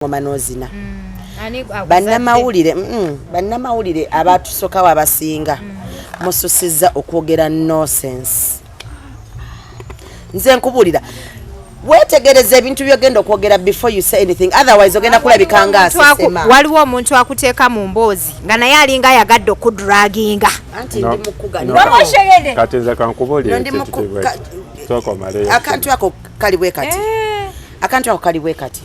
Ngomanozina. Banamawulire abatusookawo abasinga mususizza okwogera nonsense. Nze nkubulira wetegereza ebintu byogenda okwogera before you say anything, otherwise ogenda kulabika nga asema. Waliwo omuntu akuteeka mu mboozi nga naye alinga yagadde okudraginga. Anti ndi mukuga. Kati nze kankubulira akantu ako kalibwe kati. Akantu ako kalibwe kati.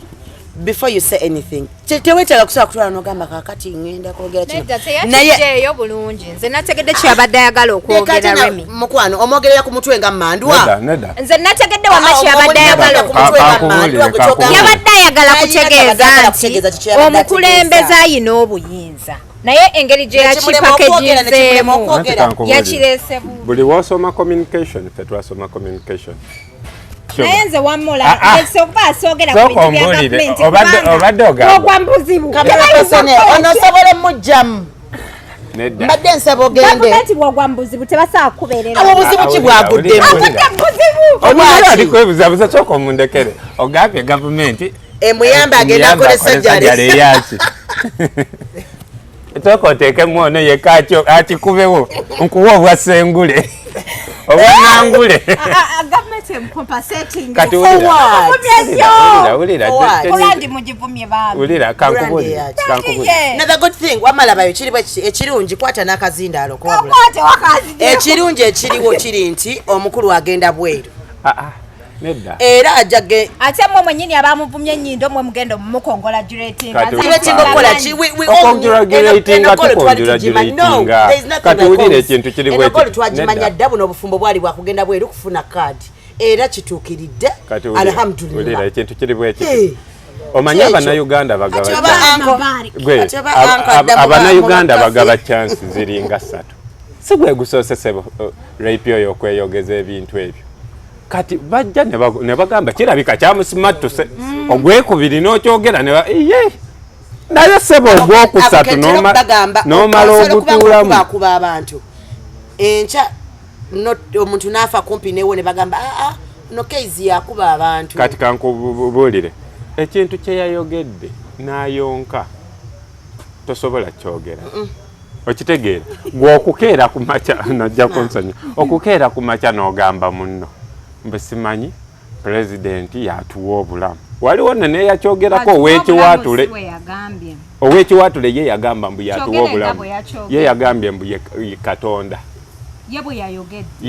Before you say anything, tewetala kusaba kutwala nogamba kakati ngenda kwogera kino. Naye yo bulungi. Nze nategedde kyabadde ayagala okwogera Remi. Mukwano omogerera ku mutwe nga mandwa. Nze nategedde wamashi yabadde ayagala yabadde ayagala kutegeeza nti omukulembeze ayina obuyinza. Naye engeri gye yakipakeginzeemu yakireese buli wosoma communication fetwasoma communication. Nayenze wamula okuba asogera ku bintu bya gavumenti obadde ogamba ogwambuzibu onosobole mujjamu mbadde nsaba ogende gavumenti bwogwambuzibu tebasaa kubeerera obuzibu ki bwaguddemu omwana alikwebuzabuza kyoko omundekere ogambye gavumenti emuyambe agenda akolesa jjale yaki toko oteekemu ono yeka akikubewo nkuwa obwasengule obwanangule kati ulira kankubulira another good thing wamalabayo ekirungi kwata n'akazindaalo ekirungi ekiriwo kiri nti omukulu agenda bweru era ajage ate mwe mwenyini abamuvumye ennyindo mwe mugendo mukongratulating kati ulira ekintu kiri bwekyo twagimanya dda buno obufumbo bwali bwakugenda bweru kufuna kaadi era kituukiridde alhamdulillah. Ulira ekintu kiri bwekyo omanya abannayuganda bagaba abannayuganda bagaba chance ziringa 3 si gwe gusoosesebo rape oyo okweyogeza ebintu ebyo kati bajja ne bagamba kirabika kyamusimattuse ogwekubiri n'okyogera ye naye sebo ogwokusatu n'omala ogutuulamu akuba abantu enkya omuntu n'afa kumpi newo ne bagamba no Kayz yakuba abantu. Kati kankubuulire ekintu kye yayogedde n'ayonka tosobola kyogera okitegeera gw'okukeera ku makya najja kunsonyi okukeera ku makya n'ogamba munno mbe simanyi pulezidenti yatuwa obulamu waliwo nene yakyogerako owekiwatule ye yagamba mbu yatuwa obulamu ye yagambye mbu Katonda ye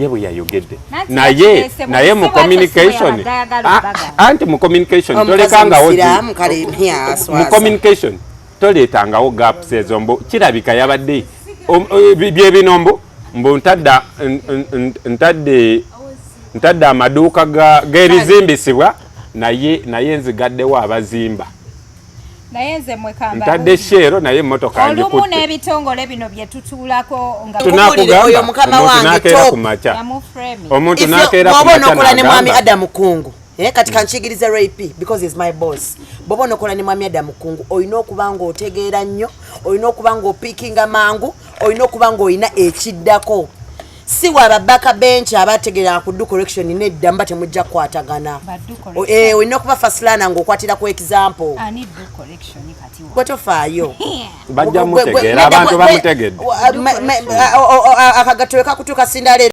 bwe yayogedde naye mu communication anti mu communication tolekangawo mu communication toleetangawo gaps ezo mbu kirabika yabadde byebinombo mbu ntadde amaduuka g'ebizimbisibwa naye nzigaddewo abazimba naye nze mwekamba ntadde shero naye emmotoka ngikutte olumu n'ebitongole bino bye tutuulako nga oyo mukama wange top omuntu n'akeera ku makya n'okola ne mwami Adamu Kungu katika nchigiriza rape because he's my boss bobo onokola ne mwami Adamu Kungu oyina okuba nga otegeera nnyo oyina okuba nga opikinga mangu oyina okuba nga oyina ekiddako si wababaka bench abategera ku do correction nedda mba temujja kwatagana oyina okuba fasilana ng'okwatira ku example ani do correction kati gwetofaayo bajja mutegeera abantu bamutegedde akagato kakutuuka sindale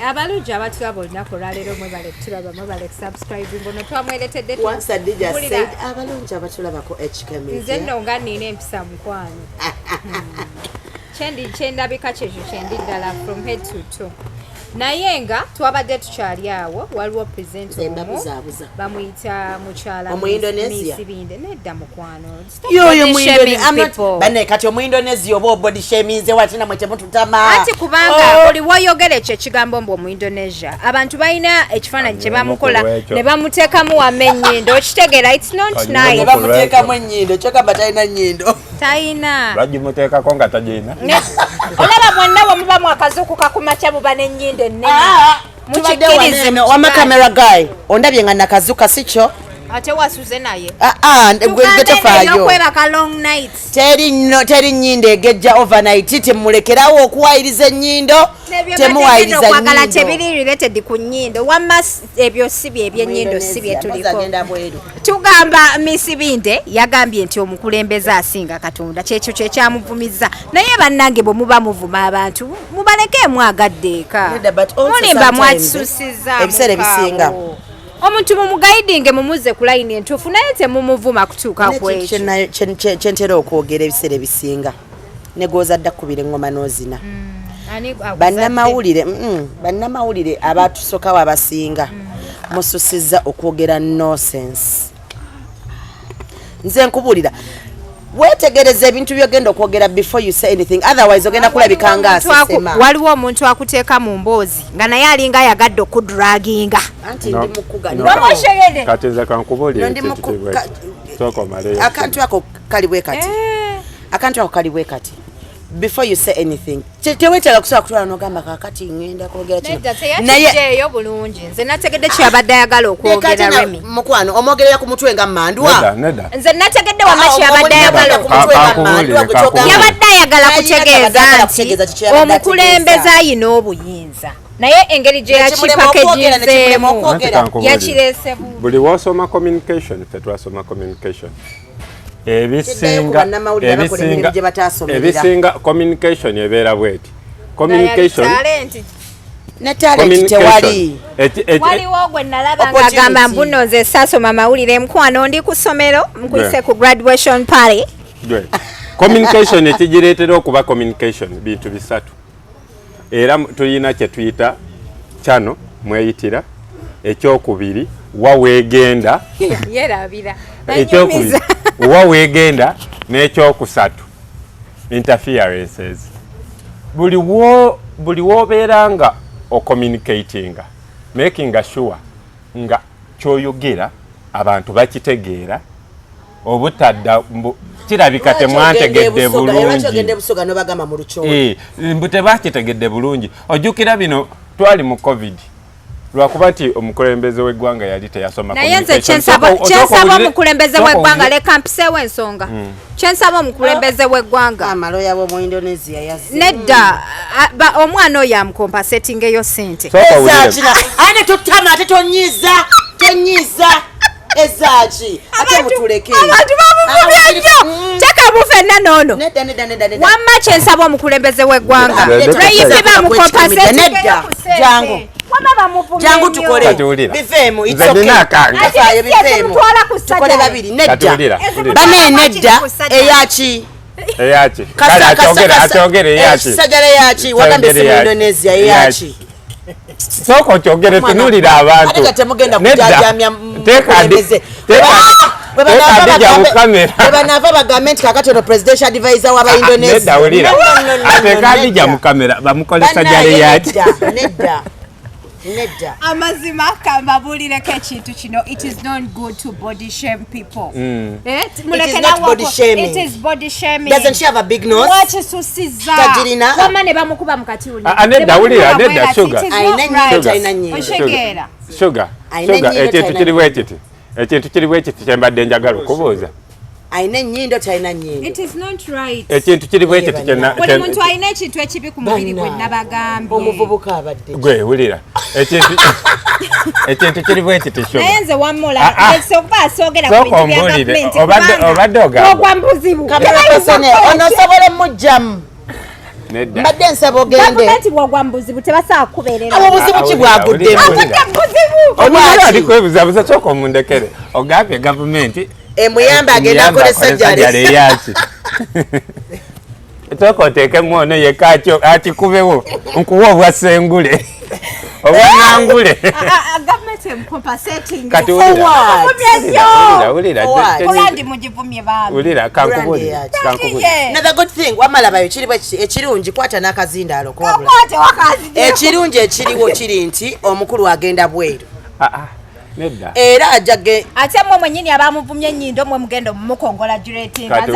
abalungi abatulaba olunaku olwaleero mwebale tulaba mwebale subscribe mbono twamweretedde once Hadijah said abalungi abatulabako HKM nze nno nga nina empisa mukwano kyendabika kyekyo kyendi ddala from head to toe naye nga twabadde tukyali awo waliwo presenter bamuyita mukyala Misibinde nedda mukwano yoyo bane kati Omuindonesia oba body shaminze watina mwe temututama ati kubanga oli wayogera ekyo ekigambo mbu Omuindonesia abantu balina ekifaananyi kye bamukola ne bamuteekamu wamma ennyindo okitegeera it's not nice bamuteekamu ennyindo kyokamba talina nnyindo talina bagimuteekako nga tagina olaba mwenna wamubamu akazuuku kakumakya buba n'ennyindo ennene mukikkirize wama camera guy ondabye nga nakazuka sikyo ate wasuze naye gwe tofaayo okwebaka long nights teri nnyindo egejja overnight temulekerawo okuwayiriza ennyindo temuwayiriza okwagala tebiri related ku nnyindo wamma ebyo si bye ebyennyindo si bye tuliko tugamba misibinde yagambye nti omukulembeze asinga Katonda kyekyo kyekyamuvumiza naye bannange bwe muba muvuma abantu mubalekeemu agaddeeka mulimba mwakisusiza ebiseera ebisinga omuntu mumugayidinge mumuze ku layini entuufu naye temumuvuma kutuuka ku ekyo kyentera okwogera ebiseera ebisinga negooza dda kkubira eŋŋoma n'ozina bannamawulire abatusookawo abasinga mususizza okwogera nonsense nze nkubuulira wetegereza ebintu byogenda okwogera before you say anything otherwise ogenda kulabika nga asesema waliwo omuntu akuteeka mu mboozi nga naye alinga ayagadde okudraginga anti ndi mukugana kati nze kankubuulire akantu ako kali bwe kati before you say anything tewetaaga kusobola kutwala n'ogamba kakati ngenda kwogera kino naye bulungi nze nategedde kyabadde ayagala okwogera Remi mukwano omwogerera ku mutwe nga mandwa nze nategedde wama kyabadde ayagala yabadde ayagala kutegeeza nti omukulembeze ayina obuyinza naye engeri gye yakipakejizeemu yakireese buli wosoma communication ffe twasoma communication ebisinga communication ebeera bweti communication ne talent tewali waliwo gwe nalaba ng'agamba mbuno nze saasoma mawulire mukwano ndi ku ssomero nkwise ku graduation party communication ekigireetera okuba communication bintu bisatu era tulina kye tuyita kyano mweyitira ekyokubiri waweegenda yerabira ekyokubiri waweegenda n'ekyokusatu interferences buli woobeera nga ocommunicatinga making sure nga kyoyogera abantu bakitegeera obutadda kirabika temwantegedde bulungi mbu tebakitegedde bulungi ojjukira bino twali mu covid lwakuba nti omukulembeze w'eggwanga yali teyasoma naye nze kyensaba omukulembeze w'eggwanga leka mpiseewo ensonga kyensaba omukulembeze w'eggwanga amaloya bo mu Indonesia yazze nedda omwana oyo amukompasetingeyo ssente ate tutama ate tonyiza ezaki ate mutuleke abantu bamuvubya nnyo tekamu ffenna noono wamma kyensaba omukulembeze w'eggwanga reyipi bamukompasetingeyo ku ssente jangu tukole bivemu tukole babiri nedda bane nedda eyaki sajala eyaki wagambe si mu Indonesia eyaki soko kyogere tunulira abantu ate temugenda kujajamya mukulembeze Hadijah mu kamera banava bagambe nti kakati ono presidential advisor w'aba Indonesia nedda wulira ate Hadijah mu kamera bamukolesa jale yaki nedda amazima kambabulireko ekintu kino it is not good to body shame people it is body shaming doesn't she have a big nose wakisusiza wama ne bamukuba mu katiuni nedda wulira nedda Shuga Shuga ekintu kiri bwekiti kyembadde njagala okubuuza ayina ennyindo talina nnyindo it is not right ekintu kiri bwekiti buli muntu alina ekintu ekibi ku mubiri gwe nabagambye omuvubuka abadde gwe wulira ekintu kiri bwekiti naye nze wammula okuba asoogera ku bintu bya gavumenti obadde ogamba ogwambuzibu onosobola mujjamu mbadde nsaba ogende gavumenti bwogwambuzibu tebasobola kukubeerera abo buzibu ki bwaguddemu omwana ali kwebuzabuza sooka omundekere ogambye gavumenti emuyamba agenda akolesa jale eyaki toko oteekemu ono yeka akikubewo nkuwa obwasengule obwanangule kati wulira kankubulira another good thing wamalabayo kiriwo ekirungi kwata n'akazindaalo ekirungi ekiriwo kiri nti omukulu agenda bweru nedda era ajage ate mwe mwenyini abamuvumye ennyindo mwe mugenda mumucongratulating abantu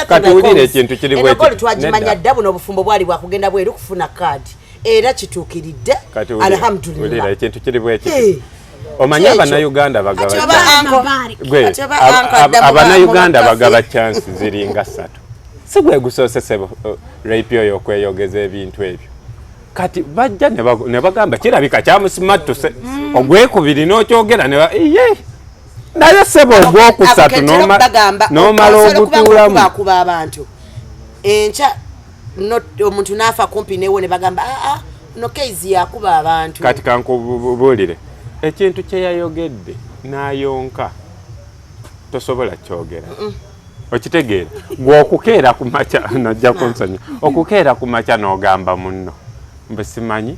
kati wulira ekintu kiri bwekiti twagimanya dda buno obufumbo bwali bwakugenda bweru kufuna kaadi era kituukiridde alhamdulillah ekintu kiri bwekiti omanya Abannayuganda bagaba Abannayuganda bagaba chance ziringa 3 si gwe gusoose rape oyo okweyogeza ebintu ebyo kati bajja ne bagamba kirabika kyamusimattuse ogwekubiri n'okyogera naye sebo ogwokusatu n'omala ogutuulamu abantu enkya omuntu n'afa kumpi newo ne bagamba no Kayz yakuba abantu kati kankubuulire ekintu kye yayogedde n'ayonka tosobola kyogera okitegeera gweokukeera ku makya najja kunsonyi okukeera ku makya n'ogamba munno mbe simanyi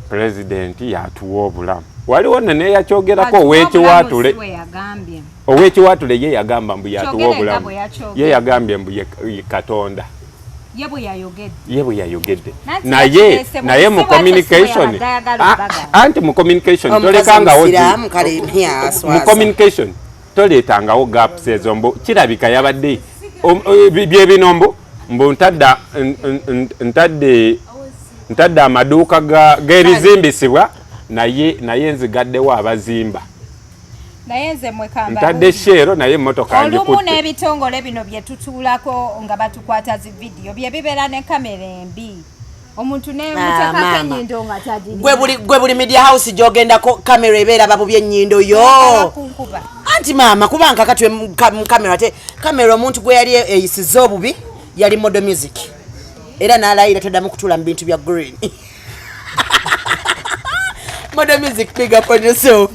pulezidenti yatuwa obulamu waliwo nene yakyogerako owekiwaatule ye yagamba mbu yatuwa obulamu ye yagambye mbu ye Katonda ye bwe yayogedde naye mu communication anti mu communication tolekangawo mu communication toleetangawo gaps ezo mbu kirabika yabadde bye bino mbu ntadde amaduuka g'ebizimbisibwa naye nzigaddewo abazimba naye nze mwekamba ntadde shero naye emmotoka njikutte olumu n'ebitongole bino bye tutuulako nga batukwata zi video bye bibeera ne kamera embi omuntu nemutekako ennyindo nga tagirina gwe buli media house gy'ogendako kamera ebeera babubi ennyindo yo anti maama kubanga kati kamera te kamera omuntu gwe yali eyisiza obubi yali Model Music era n'alayira toddamu kutuula mu bintu bya green Model Music big up on yourself.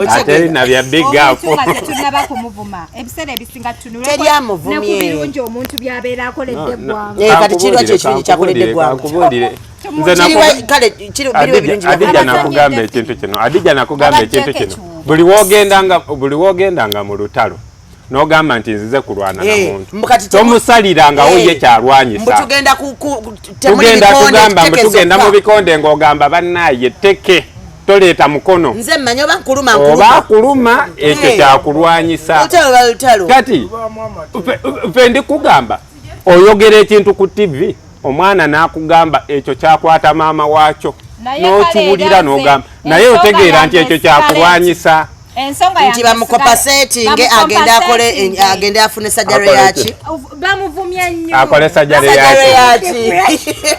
Ate na bya big up. Tunaba kumuvuma. Ebiseera ebisinga tunula. Teri amuvumye. Nekubirungi omuntu byabeera akoledde gwanga. Kati kirwa kye kiri kyakoledde gwanga. Nze nakugamba kale kiri biriwe birungi. Hadijah nakugamba ekintu kino. Hadijah nakugamba ekintu kino. Buli wogendanga mu lutalo. N'ogamba nti nzize kulwana na muntu. Tomusaliranga oye kyalwanyisa. Tugenda kugamba tugenda mu bikonde ng'ogamba bannaye teke. Toleeta mukono nze mmanyi oba kuluma ekyo kyakulwanyisa kati fe ndikugamba oyogera ekintu ku TV omwana n'akugamba ekyo kyakwata maama waakyo n'okiwulira n'ogamba naye otegeera nti ekyo kyakulwanyisa nti bamukopa setting agende afune sajjaro yaki bamuvumye nnyo akole sajjaro yaki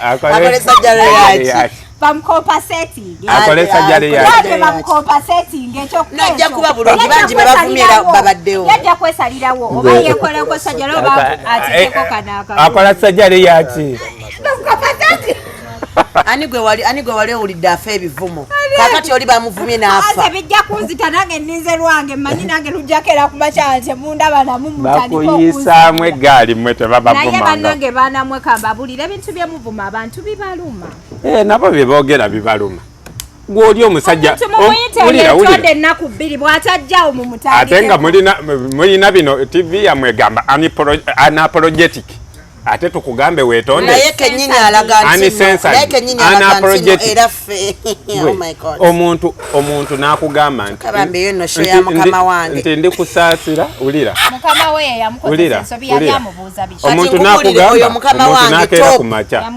akole sajjaro yaki bamukopa setting akole sajjaro yaki bamukopa setting ekyo najja kuba bulungi bangi bebavumira babaddewo yajja kwesalirawo oba yekoleko sajjaro oba atikeko kanaka akola sajjaro yaki bamukopa setting ani gwe wali owulidde afa ebivumo kakati oli bamuvumye n'afa bijja kunzita nange nninze lwange mmanyi nange lujjakera ku makya nti mundaba namu bakuyisaamu eggaali mmwe tebabavumanga naye bannange baanamwe kambabulira ebintu byemuvuma abantu bibaluma nabo bye boogera bibaluma gw'oli omusajja mulina ennaku bbiri bw'atajjawo mu mutali ate nga mulina bino TV yamwe egamba anapologetic ate tukugambe weetonde naye kennyini alaga omuntu n'akugamba nti ndikusaasira wulira omuntu n'akugamba n'akeera ku makya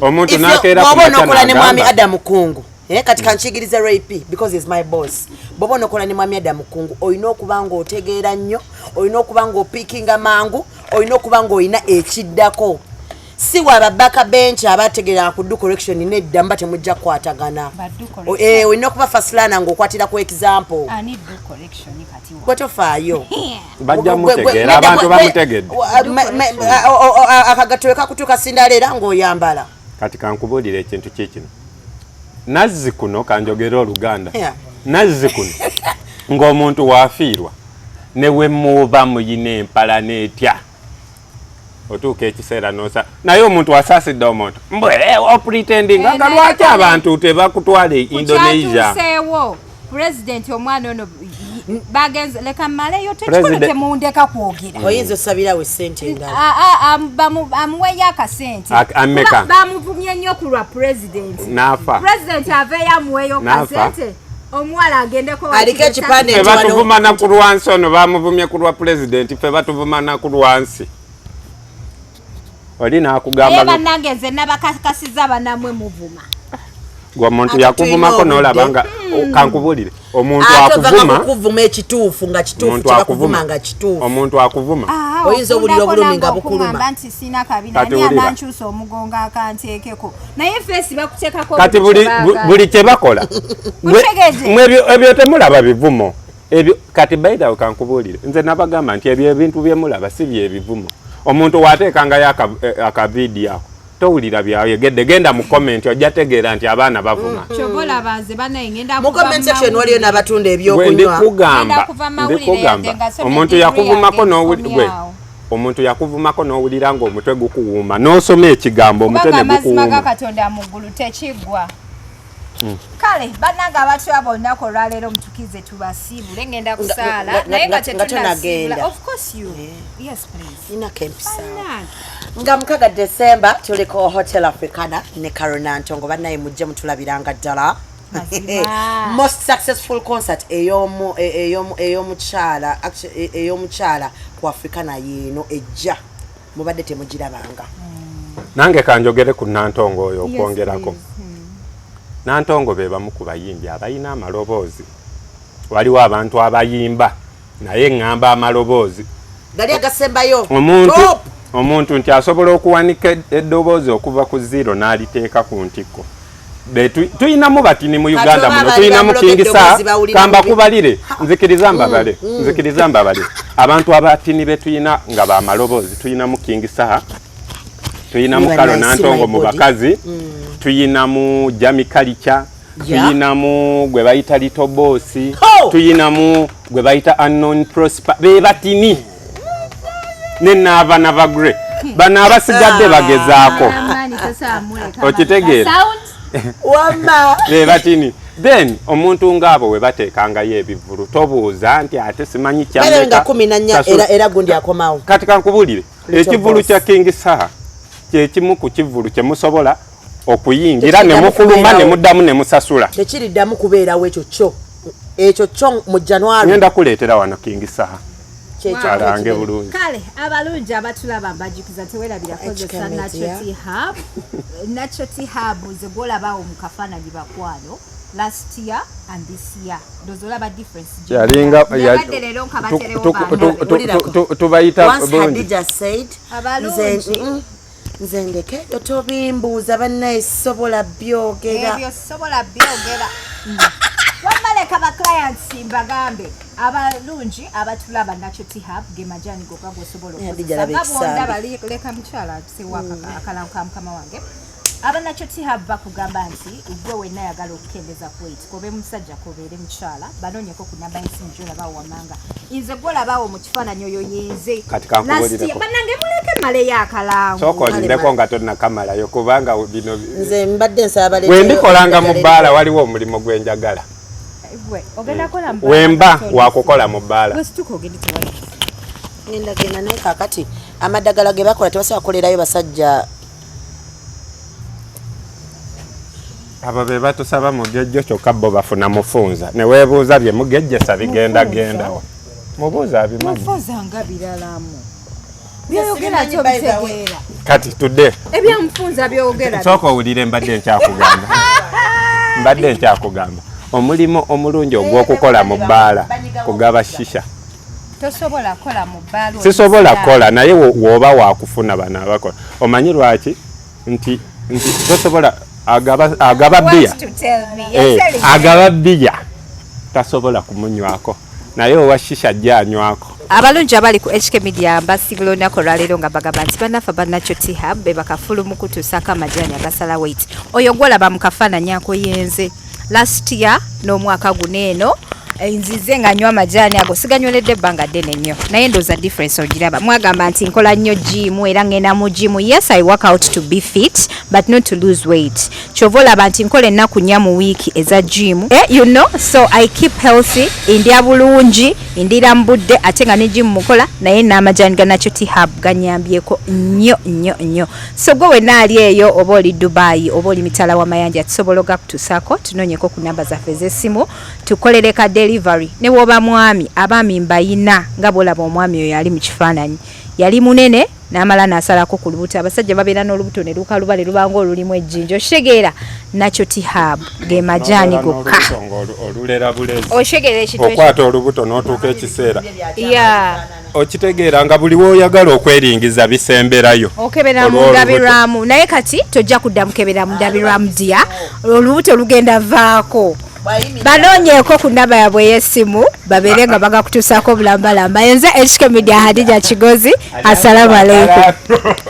omuntu n'akeera ku makya n'agamba ne mwami Adamu Kungu kati kanchigiriza rape because he's my boss bobo nokola ne mwami Adamu Kungu oyina okuba nga otegeera nnyo oyina okuba nga opikinga mangu oyina okuba nga oyina ekiddako si wababaka bench abategeera ku do correction nedda mba temujja kukwatagana oyina okuba fasilana ng'okwatira ku example kwetofaayo bajja mutegeera abantu bamutegedde akagato kakutuuka sindaleera ng'oyambala kati kankubuulira ekintu kikino nazzi kuno kanjogera Oluganda nazzi kuno ng'omuntu waafiirwa ne we muba muyina empala n'etya otuuka ekiseera noosa naye omuntu asaasidde omuntu opretendinga nga lwaki abantu tebakutwala Indonesia President omwana ono bagenze leka maleyo tekikono temundeka kwogera oyinza osabirawo essente endala bamuweyo akasente bamuvumye nnyo ku lwa president n'afa president aveeyo amuweyo kasente omuwala agendeko aliko ekipande fe batuvuma na ku lwansi ono bamuvumye ku lwa president fe batuvuma na ku lwansi oli n'akugamba bannange nze nabakakasiza banamwe muvuma Omuntu yakuvumako n'olabanga kankubulire omuntu akuvuma kuvuma ekituufu nga kituufu kyakuvuma nga kituufu omuntu akuvuma oyinza obulira obulumi nga bukuluma nti sina kabina ani amankyusa omugongo akanteekeko naye feesi bakuteekako kati buli kye bakola ebyo temulaba bivumo ebyo kati baida kankubulire nze nabagamba nti ebyo ebintu byemulaba si byebivumo omuntu wateekangayo akavidiyo ako towulira byayogedde genda mu comment ojja tegeera nti abaana bavuma kyobola banze banaye ngenda mu comment section waliyo n'abatunda ebyokunywa ndikugamba omuntu yakuvumako n'owulire omuntu yakuvumako n'owulira ng'omutwe gukuwuuma n'osoma ekigambo omutwe ne gukuwuuma Katonda mu ggulu tekiggwa kale bannanga abatula bonna olwaleero mutukize tubasiibule ngenda kusaala naye nga tetunasiibula of course you yes please ina kempisa nga mukaga December tuliko Hotel Africana ne Carolina Ntongo bannaye mujje mutulabiranga ddala most successful concert ey'omukyala ku Africana yeeno ejja mubadde temugirabanga nange kanjogere ku Nantongo oyo okwongerako Nantongo be bamu ku bayimbi abayina amaloboozi waliwo abantu abayimba naye ngamba amaloboozi gali agasembayo omuntu nti asobola okuwanika eddoboozi okuva ku zero n'aliteeka ku ntikko tuyinamu batini mu Uganda muno tuyinamu kingisa kamba kubalire nzikiriza mbabale abantu abatini betuyina nga bamaloboozi tuyinamu kingisa tuyinamu Carolina Ntongo mu bakazi tuyinamu Jami Kalicha tuyinamu gwe bayita Little Boss tuyinamu gwe bayita Unknown Prosper be batini nenava navagre bana abasigadde bagezaako okitegeera wama be batini then omuntu ngabo we bateekangayo ebivulu tobuuza nti ate simanyi kyanga 14 era gundi akomawo kati kankubulire ekivulu kya King Saha kyekimu ku kivulu kye musobola okuyingira ne mukuluma ne muddamu ne musasula tekiriddamu kubeerawo ekyo kyo mu January ngenda kuleetera wano King Saha kyalange bulungi kale abalungi abatulaba mbajukiza tewerabira kozesa Nacho Tea Hub zegolabawo mu kafaananyi bakwano last year and this year dozolaba difference yalinga tubayita Hadijah said nze ndeke tobimbuuza bannaye sobola byogera wamaleka ba clients mbagambe abalungi abatulaba Nacho Tea Hub ge majani goka gosobola okukozesa bali leka mchala sewaka akalanka mukama wange aba Nacho Tea Hub bakugamba nti gwe wenna yagala okukendeza kweit kobe musajja kobeere mchala banonyeko ku namba ensinjola bawo wamanga inze gola bawo mu kifaananyi oyo yenze katika nkubulireko banange muleke male yakalango soko ndeko nga tonna kamala yo kubanga bino nze mbadde nsaba bale wendikolanga mu bbaala waliwo omulimo gwenjagala ogenda kola mbala wemba wakukola mu bbaala ngenda naye kakati amadagala ge bakola tebasobola kolerayo basajja abo be batusaba mugejjo kyokka bo bafuna mufunza ne weebuuza bye mugejjesa bigenda gendawo mubuuza abimanyi mufunza nga biralamu byogera kyo bitegeera kati tudde ebyamufunza byogera sooka owulire mbadde nkyakugamba omulimu omulungi ogw'okukola mu bbaala kugaba shisha tosobola kola mu bbaala sisobola kola naye woba wakufuna bana abakola omanyi lwaki nti tosobola agaba bbiya tasobola kumunywako naye owa shisha jyanywako abalungi abali ku HK Media mbasibula olunaku olwaleero nga bagamba nti bannafe ba Nacho Tea Hub be bakafulu mu kutuusako amajaani agasala weight oyo gwolaba mu kafaananyi ako yenze last year n'omwaka guno eno nzize nga nywa amajaani ago siganyoledde ebbanga ddene nnyo naye ndooza difference ogiraba mwagamba nti nkola nnyo gym era ngenda mu gym yes I work out to be fit but not to lose weight kyova olaba nti nkola ennaku 4 mu wiiki eza gym you know so I keep healthy ndya bulungi ndira mu budde ate nga ne gym mukola naye n'amajaani ga Nacho Tea Hub ganyambyeko nnyo so gwe wenna ali eyo oba oli Dubai oba oli mitala w'amayanja tusobola ogakutuusaako tunoonyeko ku namba zaffe ez'essimu tukolere ka delivery ne woba mwami abaami mbayina nga bwolaba omwami oyo yali mu kifaananyi yali munene n'amala n'asalako ku lubuto. Abasajja babeera n'olubuto ne lukaluba ne lubanga olulimu ejjinja. Okitegeera nakyo tihabu ge majaani gokka. Okitegeera ekintu okwata olubuto n'otuuka ekiseera. Okitegeera nga buli woyagala okweringiza bisemberayo. Okebera mu ndabirwamu. Naye kati tojja kudda mukebera mu ndabirwamu dya. Olubuto lugenda vaako. Banoonyeeko ku nnamba yaabwe ey'essimu babeere nga bagakutuusaako bulambalamba. Enze HK Media Hadijah Kigozi. Assalamu alaikum.